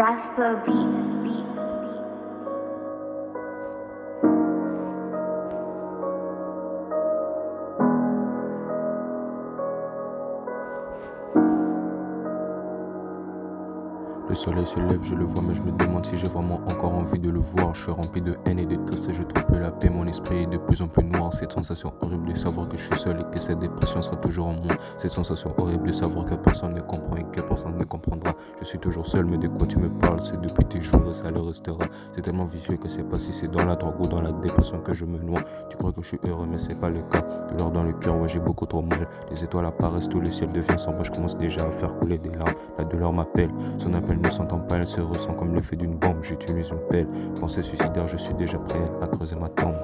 Rasper Beats. Le soleil se lève, je le vois, mais je me demande si j'ai vraiment encore envie de le voir. Je suis rempli de haine et de tristesse et je trouve plus la paix. Mon esprit est de plus en plus noir. Cette sensation horrible de savoir que je suis seul et que cette dépression sera toujours en moi. Cette sensation horrible de savoir que personne ne comprend et que personne ne comprendra. Je suis toujours seul, mais de quoi tu me parles? C'est depuis tes jours et ça le restera. C'est tellement vicieux que c'est pas si c'est dans la drogue ou dans la dépression que je me noie. Tu crois que je suis heureux, mais c'est pas le cas. Douleur dans le cœur, ouais, j'ai beaucoup trop mal. Les étoiles apparaissent, tout le ciel devient sombre. Je commence déjà à faire couler des larmes. La douleur m'appelle, son appel ne s'entend pas, elle se ressent comme l'effet d'une bombe. J'utilise une pelle, pensée suicidaire, je suis déjà prêt à creuser ma tombe.